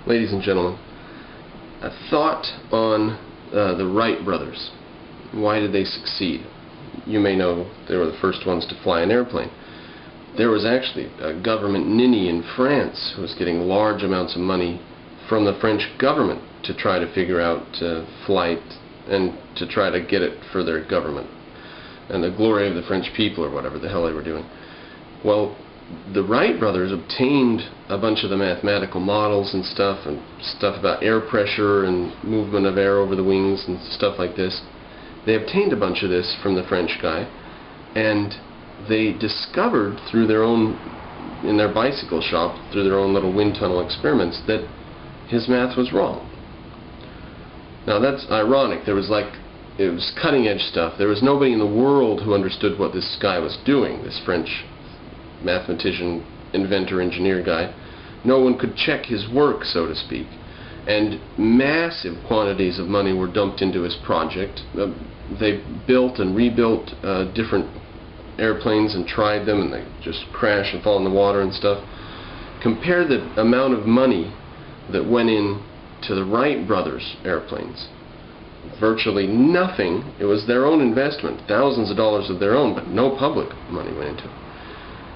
Ladies and gentlemen, a thought on the Wright brothers. Why did they succeed? You may know they were the first ones to fly an airplane. There was actually a government ninny in France who was getting large amounts of money from the French government to try to figure out flight and to try to get it for their government and the glory of the French people, or whatever the hell they were doing. Well, the Wright brothers obtained a bunch of the mathematical models and stuff about air pressure and movement of air over the wings and stuff like this. They obtained a bunch of this from the French guy, and they discovered through their own, in their bicycle shop, through their own little wind tunnel experiments, that his math was wrong. Now that's ironic. It was cutting edge stuff. There was nobody in the world who understood what this guy was doing, this French mathematician, inventor, engineer guy. No one could check his work, so to speak. And massive quantities of money were dumped into his project. They built and rebuilt different airplanes and tried them, and they just crash and fall in the water and stuff. Compare the amount of money that went in to the Wright brothers airplanes. Virtually nothing. It was their own investment, thousands of dollars of their own, but no public money went into it.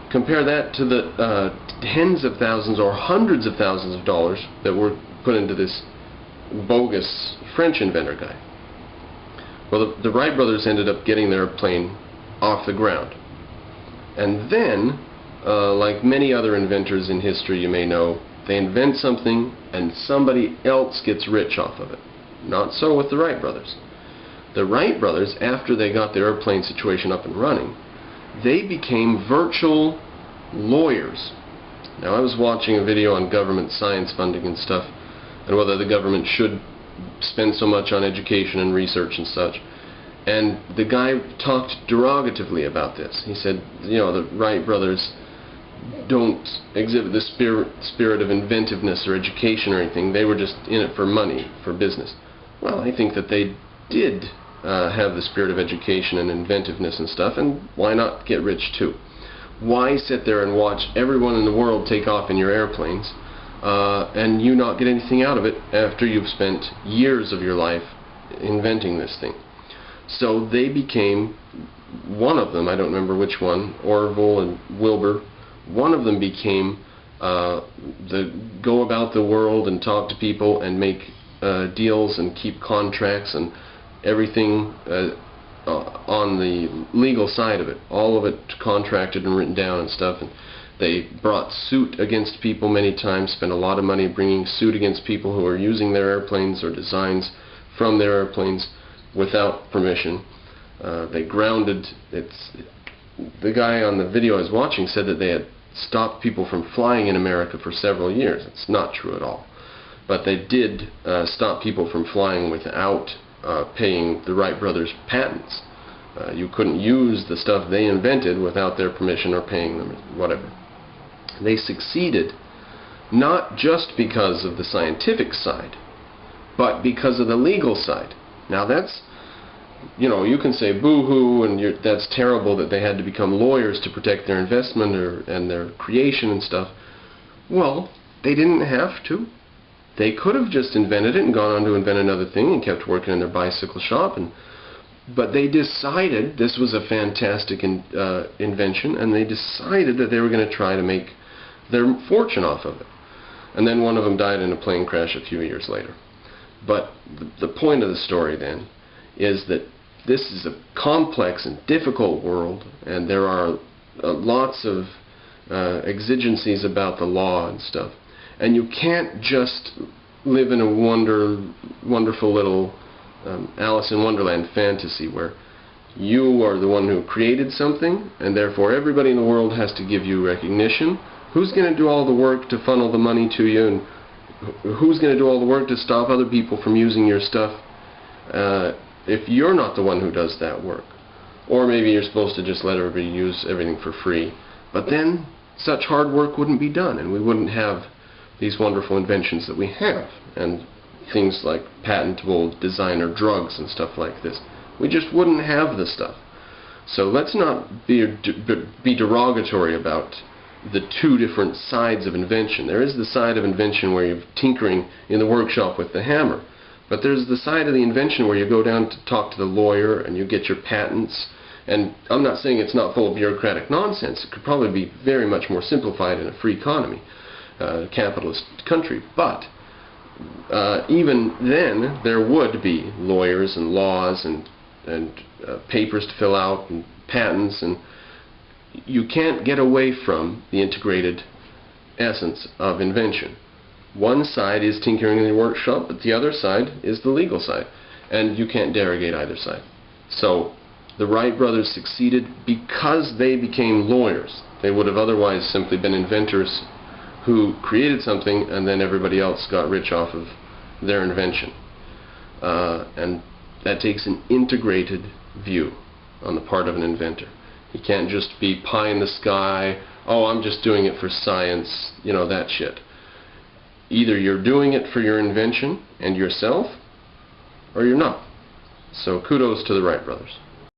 Compare that to the tens of thousands or hundreds of thousands of dollars that were put into this bogus French inventor guy. Well, the Wright brothers ended up getting their plane off the ground. And then, like many other inventors in history you may know, they invent something and somebody else gets rich off of it. Not so with the Wright brothers. The Wright brothers, after they got the airplane situation up and running, they became virtual lawyers. Now, I was watching a video on government science funding and stuff, and whether the government should spend so much on education and research and such. And the guy talked derogatively about this. He said, you know, the Wright brothers don't exhibit the spirit of inventiveness or education or anything. They were just in it for money, for business. Well, I think that they did have the spirit of education and inventiveness and stuff, and why not get rich too? Why sit there and watch everyone in the world take off in your airplanes and you not get anything out of it after you've spent years of your life inventing this thing? So they became, one of them, I don't remember which one, Orville and Wilbur, one of them became go about the world and talk to people and make deals and keep contracts and everything on the legal side of it. All of it contracted and written down and stuff. And they brought suit against people many times, spent a lot of money bringing suit against people who are using their airplanes or designs from their airplanes without permission. They grounded, the guy on the video I was watching said that they had stopped people from flying in America for several years. It's not true at all. But they did stop people from flying without paying the Wright brothers patents. You couldn't use the stuff they invented without their permission or paying them, or whatever. They succeeded not just because of the scientific side, but because of the legal side. Now that's, you know, you can say boo-hoo and that's terrible that they had to become lawyers to protect their investment and their creation and stuff. Well, they didn't have to. They could have just invented it and gone on to invent another thing and kept working in their bicycle shop. But they decided this was a fantastic invention, and they decided that they were going to try to make their fortune off of it. And then one of them died in a plane crash a few years later. But the point of the story then is that this is a complex and difficult world, and there are lots of exigencies about the law and stuff. And you can't just live in a wonderful little Alice in Wonderland fantasy where you are the one who created something, and therefore everybody in the world has to give you recognition. Who's going to do all the work to funnel the money to you, and who's going to do all the work to stop other people from using your stuff if you're not the one who does that work? Or maybe you're supposed to just let everybody use everything for free. But then such hard work wouldn't be done, and we wouldn't have these wonderful inventions that we have, and things like patentable designer drugs and stuff like this. We just wouldn't have the stuff. So let's not be derogatory about the two different sides of invention. There is the side of invention where you're tinkering in the workshop with the hammer, but there's the side of the invention where you go down to talk to the lawyer and you get your patents. And I'm not saying it's not full of bureaucratic nonsense. It could probably be very much more simplified in a free economy, capitalist country. But even then, there would be lawyers and laws and papers to fill out and patents, and you can't get away from the integrated essence of invention. One side is tinkering in the workshop, but the other side is the legal side, and you can't derogate either side. So the Wright brothers succeeded because they became lawyers. They would have otherwise simply been inventors who created something and then everybody else got rich off of their invention. And that takes an integrated view on the part of an inventor. You can't just be pie in the sky, oh, I'm just doing it for science, you know, that shit. Either you're doing it for your invention and yourself, or you're not. So kudos to the Wright brothers.